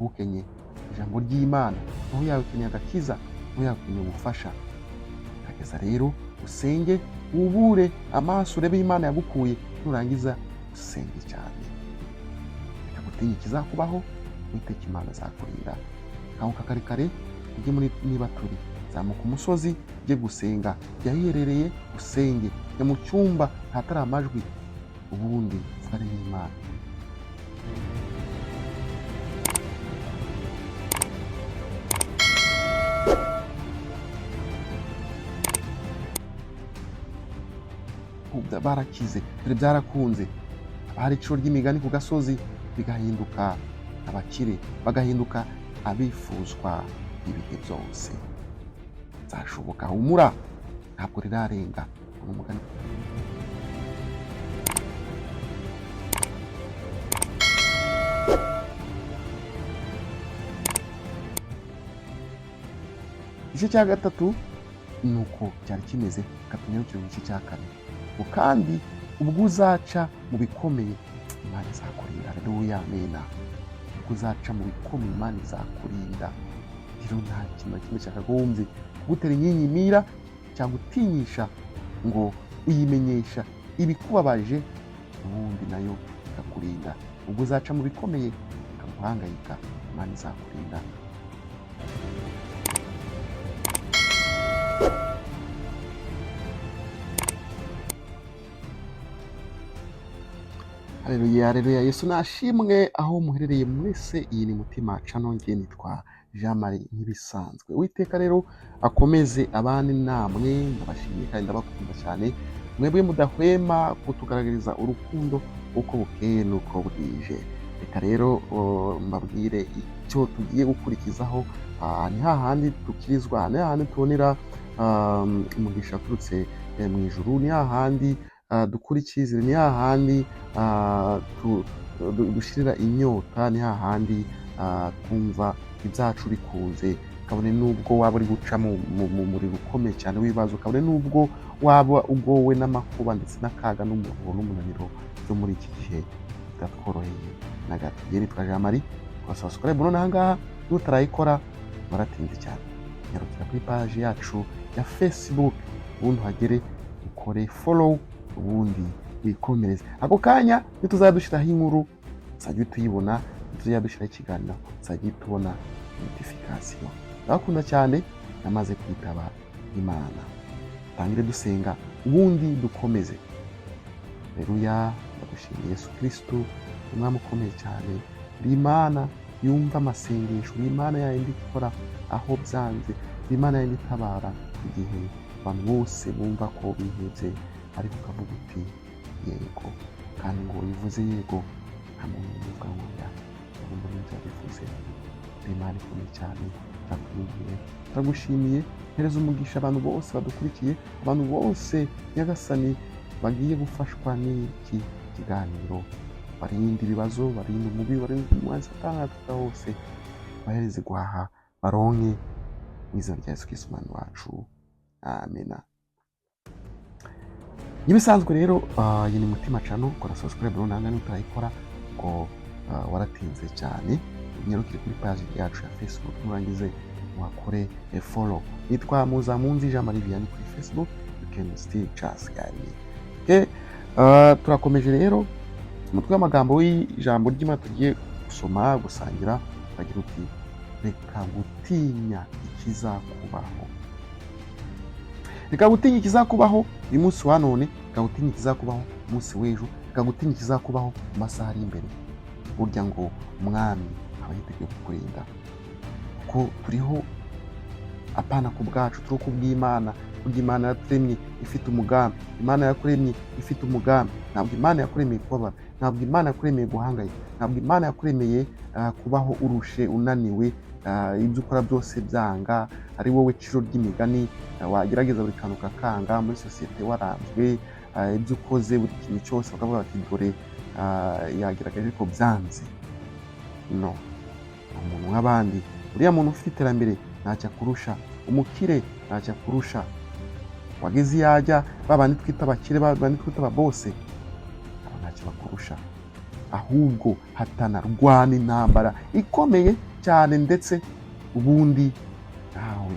ntukenye ijambo ry'Imana, roho yawe ikeneye agakiza, roho yawe ikeneye ubufasha. Gerageza rero usenge, wubure amaso, urebe Imana yagukuye, nurangiza usenge cyane. Reka gutinya ikizakubaho, witeka Imana azakurinda. Kanguka kare kare ujye muri niba turi, zamuka umusozi ujye gusenga, jya ahiherereye usenge, jya mu cyumba hatari amajwi, ubundi uvugane n'Imana. Barakize, dore byarakunze. Hari iciro ry'imigani ku gasozi bigahinduka abakire, bagahinduka abifuzwa ibihe byose. Zashoboka, humura, ntabwo rirarenga. Umugani igice cya gatatu ni uko cyari kimeze, katunyarukire mu gice cya kane. Kandi ubwo uzaca mu bikomeye, Imana izakurinda. Haleluya, amena. Ubwo uzaca mu bikomeye, Imana izakurinda. Rero nta kintu na kimwe cyakagombye kugutera inyinyimira cyangwa utinyisha ngo uyimenyesha ibikubabaje, ubundi nayo ikakurinda. Ubwo uzaca mu bikomeye ukaguhangayika, Imana izakurinda. Haleluya, haleluya. Yesu nashimwe aho muherereye mwese. Iyi ni Mutima Channel, nge nitwa Jean Marie nk'ibisanzwe. Uwiteka rero akomeze abandi namwe, ndabashimiye kandi ndabakunda cyane. Mwebwe mudahwema kutugaragariza urukundo uko bukeye nuko bwije. Reka rero mbabwire icyo tugiye gukurikizaho. Ni hahandi tukirizwa, ni hahandi tubonera umugisha uturutse mu ijuru, ni hahandi dukura icyizere, ni hahandi dushirira inyota, ni hahandi twumva ibyacu bikunze. Kabone nubwo waba uri guca mu muriro ukomeye cyane w'ibibazo, kabone nubwo waba ugowe n'amakuba ndetse n'akaga n'umuruho n'umunaniro byo muri iki gihe bitatworoheye na gato. Nge nitwa Jean Marie, subscribe none aha ngaha nutarayikora waratinze cyane. Nyarukira kuri page yacu ya Facebook, ubundi uhagere ukore follow, ubundi wikomereze. Ako kanya nituzadushyiraho inkuru uzajya tuyibona, nituzadushyiraho ikiganiro uzajya tubona notification. Ndabakunda cyane, namaze kwitaba Imana. Tangire dusenga, ubundi dukomeze. Haleluya, ndagushimiye Yesu Kristo, umwami ukomeye cyane. Uri Imana yumva amasengesho, uri Imana yayindi ikora aho byanze, uri Imana yayindi itabara igihe abantu bose bumva ko bihebye, ariko ukavuga uti yego. Kandi ngo bivuze yego, nta muntu uvuga ngo ya, ubu nibyo bivuze. Uri Imana ikomeye cyane, turakumiye, turagushimiye. Hereza umugisha abantu bose badukurikiye, abantu bose Nyagasani bagiye gufashwa n'iki kiganiro. Barinde ibibazo, barinde umubi, barinde umwanzi atangatuka hose, bahereze guhaha, baronke mu izina rya Yesu Kristo Umwami wacu, amena. N'ibisanzwe rero, iyi ni Mutima Channel, kora subscribe none hanga nutarayikora ngo waratinze cyane. Nyarukire kuri page yacu ya Facebook, nurangize wakore follow. Nitwa Muzamunzi Jean Marie Vianney kuri Facebook, you can still just guide me. Okay, turakomeje rero umutwe w'amagambo w'ijambo ry'Imana tugiye gusoma gusangira. Bagira uti reka gutinya ikizakubaho. Reka gutinya ikizakubaho uyu munsi wa none, reka gutinya ikizakubaho umunsi w'ejo, reka gutinya ikizakubaho mu masaha ari imbere. Burya ngo umwami aba yiteguye kukurinda, kuko turiho apana ku bwacu, turi ku bw'Imana. Burya Imana yaturemye ifite umugambi, Imana yakuremye ifite umugambi. Ntabwo Imana yakuremeye kubabara, ntabwo Imana yakuremeye guhangayika, ntabwo Imana yakuremeye kubaho urushe, unaniwe, ibyo ukora byose byanga, ari wowe ciro ry'imigani, wagerageza buri kantu kakanga muri sosiyete waranzwe, ibyo ukoze buri kintu cyose bakavuga bati dore yageragaje ko byanze. No, umuntu nk'abandi. Uriya muntu ufite iterambere ntacyo akurusha, umukire ntacyo akurusha, wageze yajya babandi twita abakire, babandi twita ababose, abo ntacyo bakurusha. Ahubwo hatana rwana intambara ikomeye cyane ndetse ubundi nawe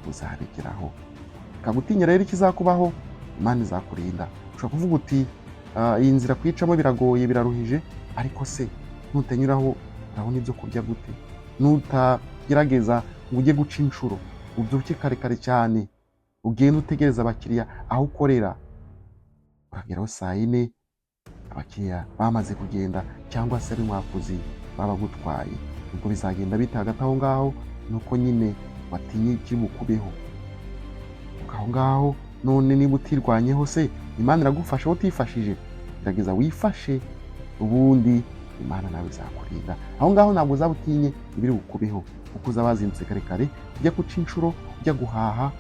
uzabigeraho. Ikagutinya rero ikizakubaho, Imana izakurinda. Ushobora kuvuga uti iyi nzira kuyicamo biragoye biraruhije, ariko se nutanyuraho urabona ibyo kurya gute? Nutagerageza ngo ujye guca inshuro, ubyuke kare kare cyane, ugende utegereza abakiriya aho ukorera, urageraho saa yine abakiriya bamaze kugenda cyangwa se ari mwakozi baba gutwaye. Ubwo bizagenda bite hagati aho ngaho? Nuko nyine watinye ikibukubeho aho ngaho. None niba utirwanyeho se Imana iragufasha utifashije? Gerageza wifashe, ubundi Imana nawe izakurinda. Aho ngaho ntabwo uzaba utinye ibiri bukubeho, kuko uzaba wazindutse kare kare ujya guca inshuro, ujya guhaha,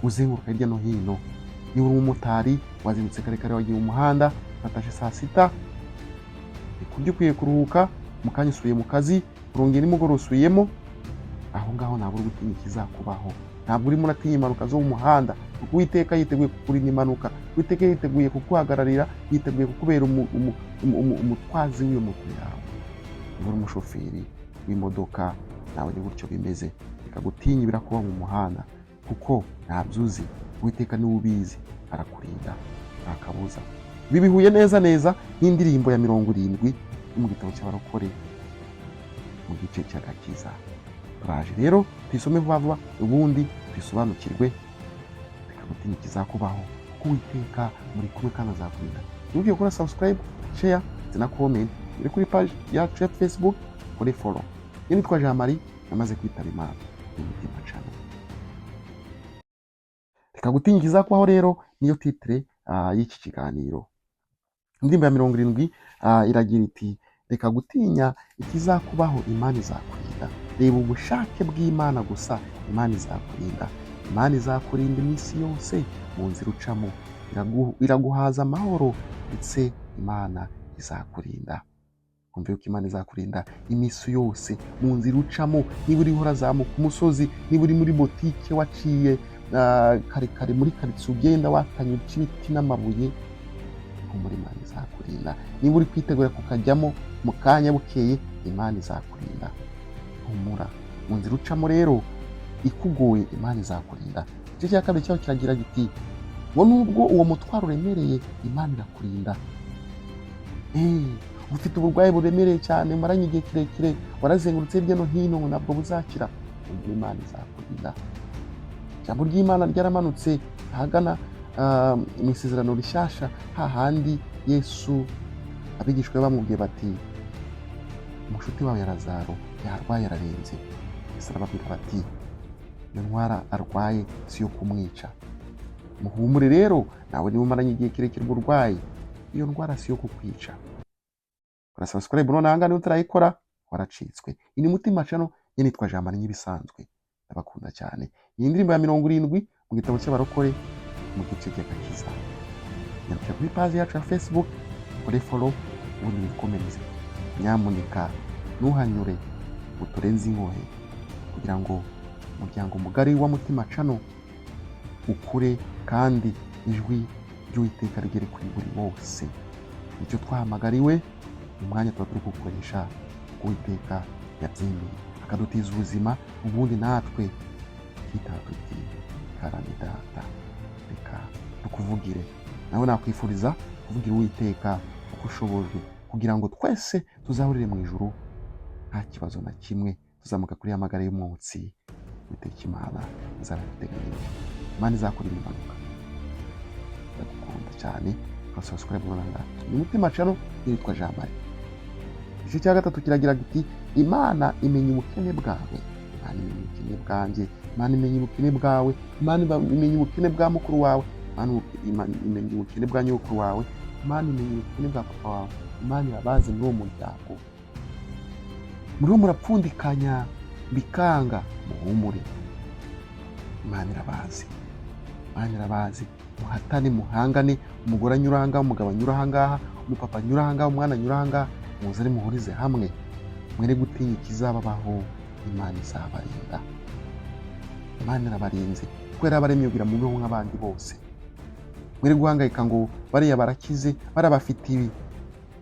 uzenguruka hirya no hino. Niba uri umumotari wazindutse kare kare wagiye mu muhanda, watashe saa sita, kurya ukwiye kuruhuka, mu kanya usubiye mu kazi, urongera nimugoroba usubiyemo. Aho ngaho ntabwo uri gutinya ikizakubaho, ntabwo urimo uratinya impanuka zo mu muhanda, kuko Uwiteka yiteguye kukurinda impanuka. Uwiteka yiteguye kuguhagararira, yiteguye kukubera umutwazi w'iyo moto yawe. Niba uri umushoferi w'imodoka nawe ni gutyo bimeze. Bikagutinya ibirakuba mu muhanda, kuko ntabyo uzi. Uwiteka niwe ubizi, arakurinda nta kabuza. Ibi bihuye neza neza n'indirimbo ya 70 yo mu gitabo cy'abarokore mu gice cy'agakiza. Turaje rero tuyisome vuba vuba, ubundi tuyisobanukirwe. Bikagutinya ikizakubaho, kuko Uwiteka muri kumwe kandi azakurinda. Ntugiye gukora subscribe, share ndetse na comment iri kuri page yacu ya Facebook, kuri follow. Nitwa Jean Marie, namaze kwitaba Imana n'umutima channel. Bikagutinya ikizakubaho rero niyo titre y'iki kiganiro. Indirimbo ya 70 iragira iti: reka gutinya ikizakubaho, Imana izakurinda. Reba ubushake bw'Imana gusa, Imana izakurinda. Imana izakurinda iminsi yose mu nzira ucamo, iraguhaza amahoro, ndetse Imana izakurinda. Umve yuko Imana izakurinda iminsi yose mu nzira ucamo. Niba uriho urazamuka umusozi, niba uri muri botike waciye kare kare muri karitsiye ugenda watanye ibiti n'amabuye, muri Imana izakurinda. Niba uri kwitegura kukajyamo mu kanya bukeye, Imana izakurinda. Humura, mu nzira ucamo rero ikugoye, Imana izakurinda. Igice cya kabiri cyaho kiragira giti: ngo nubwo uwo mutwaro uremereye, Imana irakurinda. Ufite uburwayi buremereye cyane, maranye igihe kirekire, warazengurutse hirya no hino, ntabwo buzakira, Imana izakurinda. Ijambo ry'Imana ryaramanutse ahagana mu isezerano rishyashya, hahandi Yesu abigishwa bamubwiye bati: umushuti wawe Lazaro yarwaye ararenze. Yesu arababwira bati: iyo ndwara arwaye si yo kumwica. Muhumure rero, nawe niba umaranye igihe kirekire urwaye, iyo ndwara si yo kukwica. Kora subscribe none ahanga niba utarayikora waracitswe. Ini mutima channel, njye nitwa Jean Marie nk'ibisanzwe, ndabakunda cyane. Iyi ndirimbo ya 70 mu gitabo cy'abarokore mu gice cy'agakiza. Nyandikira kuri page yacu ya Facebook, kuri follow, ubundi wikomereze. Nyamuneka ntuhanyure uturenze ingohe, kugira ngo umuryango mugari wa Mutima Channel ukure kandi ijwi ry'Uwiteka rigere kuri buri wose. Icyo twahamagariwe umwanya tuba turi gukoresha, Uwiteka yabyemeye akadutiza ubuzima, ubundi natwe twitaba tuti: karame data, reka tukuvugire. Nawe nakwifuriza kuvugira Uwiteka uko ushoboje, kugira ngo twese tuzahurire mu ijuru nta kibazo na kimwe, tuzamuka kuri amagara y'umwotsi. Uwiteka Imana izabateganyirije. Imana izakurinda impanuka. Ndagukunda cyane. Subscribe nonanga ni Mutima Channel, nitwa Jean Marie. Igice cya gatatu kiragira giti: Imana imenya ubukene bwawe, Imana imenya ubukene bwanjye, Imana imenya ubukene bwawe, Imana imenya ubukene bwa mukuru wawe, Imana imenya ubukene bwa nyokuru wawe, Imana imenya ubukene bwa papa wawe. Imana irabazi muri uwo muryango, muriho murapfundikanya bikanga, muhumure, Imana irabazi. Imana irabazi. Muhatane, muhangane, umugore anyura ahangaha, umugabo anyura ahangaha, umupapa anyura ahangaha, umwana anyura ahangaha, muzare muhurize hamwe, mwere gutinya ikizababaho. Imana izabarinda. Imana irabarinze, kuko yarabaremye kugira ngo mubeho nk'abandi bose. Mwere guhangayika ngo bariya barakize, barabafite ibi.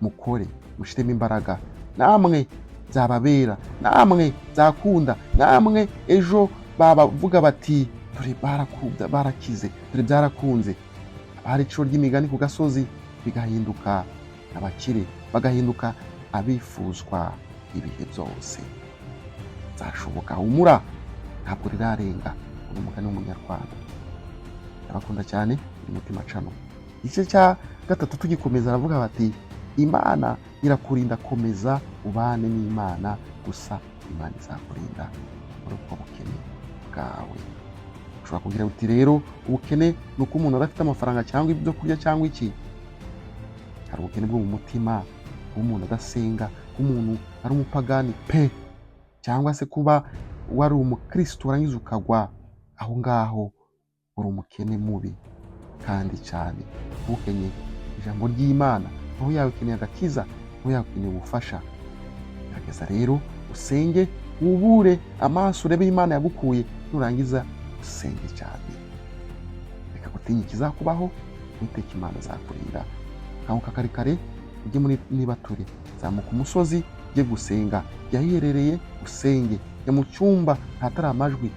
Mukore, mushiremo imbaraga, namwe byababera, namwe byakunda, namwe ejo bavuga bati dore barakize, dore byarakunze. Hari iciro ry'imigani ku gasozi bigahinduka abakire, bagahinduka abifuzwa ibihe byose. Zashoboka, humura, ntabwo rirarenga. Ni umugani w'umunyarwanda. Ndabakunda cyane, ni Mutima Channel. Igice cya gatatu tugikomeza aravuga bati Imana irakurinda, komeza ubane n'Imana, gusa Imana izakurinda muri ubwo bukene bwawe. Ushobora kugira uti rero ubukene ni uko umuntu adafite amafaranga cyangwa ibyo kurya cyangwa iki. Hari ubukene bwo mu mutima, umuntu adasenga, umuntu ari umupagani pe, cyangwa se kuba wari umukristo warangiza ukagwa aho ngaho, uri umukene mubi kandi cyane. Ntukenye ijambo ry'Imana, aho yawe ukeneye agakiza, aho yawe ukeneye ubufasha. Gerageza rero usenge, wubure amaso, urebe Imana yagukuye, nurangiza usenge cyane. Reka gutinya ikizakubaho, Uwiteka Imana azakurinda. Kanguka kare kare ujye muri nibature, zamuka umusozi ujye gusenga, jya ahiherereye usenge, jya mu cyumba hatari amajwi,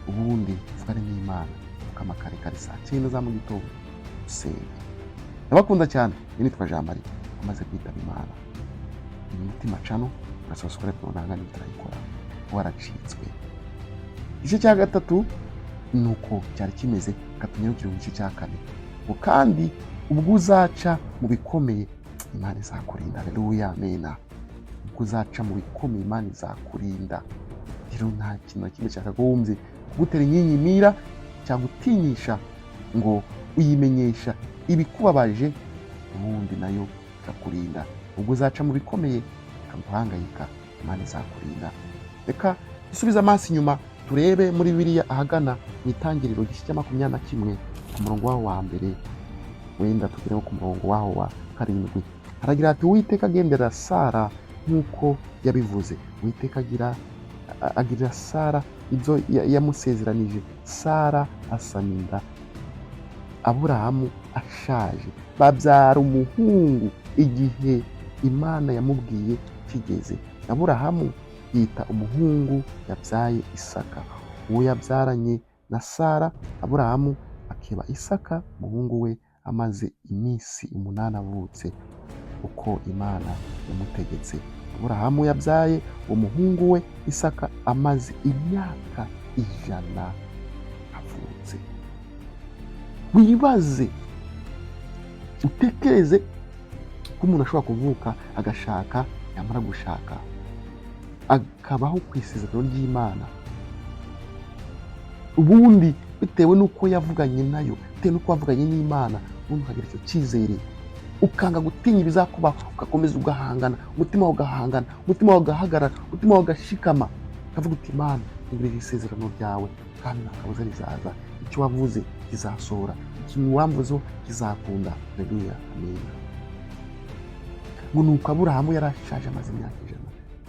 ubundi uvugane n'Imana. Ukama kare kare saa 9 za mu gitondo usenge. Ndabakunda cyane. Nitwa Jean Marie, amaze kwitaba Imana. Ni Mutima Channel, urasubscribe kunanga nitarayikora waracitswe. Igice cya gatatu nuko cyari kimeze, katunyarukira mu gice cya kane. Kandi ubwo uzaca mu bikomeye, Imana izakurinda. Haleluya, amena. Ubwo uzaca mu bikomeye, Imana izakurinda. Rero nta kintu na kimwe cyakagombye kugutera inyinyimira cyangwa utinyisha ngo uyimenyesha ibikubabaje, ubundi nayo ikakurinda. Ubwo uzaca mu bikomeye, ukaguhangayika, Imana izakurinda. Reka dusubize amaso inyuma turebe muri Bibiliya ahagana mu itangiriro igice cya 21 ku murongo waho wa mbere, wenda tugireho ku murongo waho wa 7. Haragira ati Uwiteka agendera Sara nk'uko yabivuze. Uwiteka agirira Sara ibyo yamusezeranije. Sara asaninda Aburahamu ashaje, babyara umuhungu igihe Imana yamubwiye kigeze. Aburahamu yita umuhungu yabyaye Isaka, uwo yabyaranye na Sara. Aburahamu akeba Isaka umuhungu we amaze iminsi 8 avutse, uko Imana yamutegetse. Aburahamu yabyaye umuhungu we Isaka amaze imyaka 100 avutse. Wibaze, utekereze ko umuntu ashobora kuvuka agashaka, yamara gushaka akabaho ku isezerano ry'Imana, ubundi bitewe n'uko yavuganye nayo, bitewe n'uko wavuganye n'Imana, ubundi ukagira icyo cyizere, ukanga gutinya ibizakubaho, ugakomeza ugahangana, umutima wawe ugahangana, umutima wawe ugahagarara, umutima wawe ugashikama, ukavuga uti Imana ngirira isezerano ryawe kandi nakabuza rizaza, icyo wavuze kizasohora, ikintu wamvuzeho kizakunda. Haleluya, amina. Ngo nuko Aburahamu yarashaje amaze imyaka 100,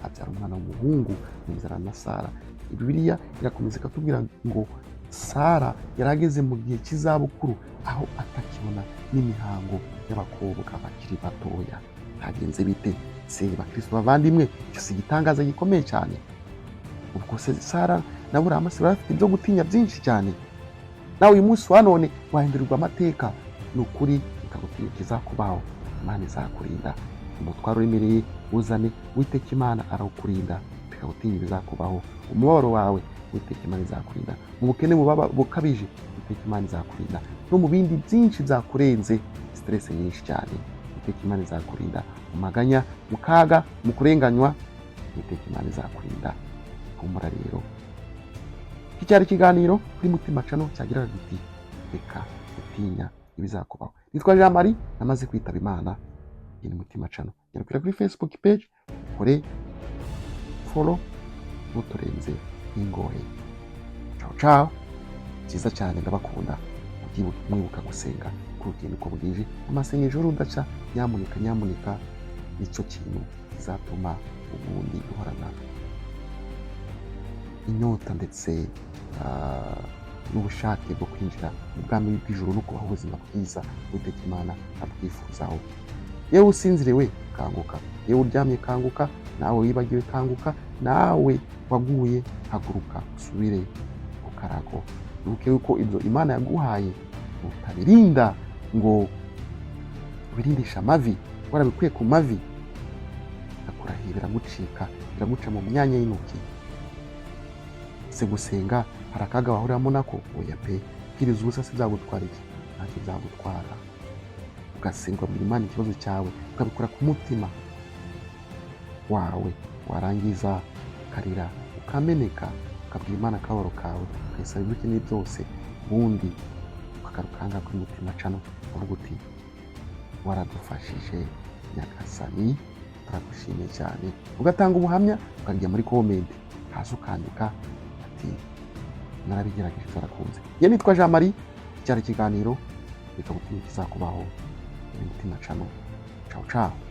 abyara umwana w'umuhungu yamuzana na Sara. Bibiliya irakomeza ikatubwira ngo Sara yarageze mu gihe cy'izabukuru, aho atakibona n'imihango y'abakobwa bakiri batoya. Hagenze bite se bakristo bavandimwe? Icyo si igitangaza gikomeye cyane. Ubwo se Sara na Aburahamu se bafite ibyo gutinya byinshi cyane. Nawe uyu munsi wa none wahindurirwa amateka. Ni ukuri ikagutinya kizakubaho, Imana izakurinda. Umutwaro uremereye uzane, Uwiteka Imana arawukurinda, ikagutinya ibizakubaho. Umubabaro wawe, Uwiteka Imana izakurinda. Mu bukene bukabije, Uwiteka Imana izakurinda. No mu bindi byinshi byakurenze, stress nyinshi cyane, Uwiteka Imana izakurinda. Mu maganya, mu kaga, mu kurenganywa, Uwiteka Imana izakurinda. Humura rero. Iki cyari ikiganiro kuri Mutima Channel cyagira giti reka gutinya ibizakubaho. Nitwa Jean Marie, namaze kwitaba Imana. Iyi ni Mutima Channel. Nyarukira kuri Facebook page, kore follow, muturenze ingohe. Ciao ciao. Cyiza cyane, ndabakunda. Mwibuka gusenga kurugendo uko bwije. Amasengesho rudaca, nyamuneka nicyo kintu kizatuma ubundi uhorana inyota ndetse n'ubushake bwo kwinjira mu bwami bw'ijuru no kubaho ubuzima bwiza Uwiteka Imana abwifuzaho. yewe usinziriwe kanguka, yewe uryamye kanguka, nawe wibagiwe kanguka, nawe waguye haguruka usubire ku karago. Wibuke yuko ibyo Imana yaguhaye utabirinda ngo ubirindisha amavi, warabikuye ku mavi, akurahiye biragucika, biraguca mu myanya y'intoki. Se gusenga hari akaga wahuriramo nako? Oya pe, kwiriza ubusa si byagutwara iki? Ntacyo byagutwara. Ugasenga buri Imana ikibazo cyawe, ukabikora ku mutima wawe, warangiza ukarira ukameneka, ukabwira Imana akababaro kawe, ukayisaba ibyo ukeneye byose, ubundi ukagaruka kuri mutima cano uvuga uti waradufashije Nyagasani, turagushimiye cyane. Ugatanga ubuhamya, ukajya muri komenti hasi ukandika ati narabigerageje byarakunze. Ye nitwa Jean Marie, cyari ikiganiro bikagutumye kizakubaho umutima cano. Ciao ciao.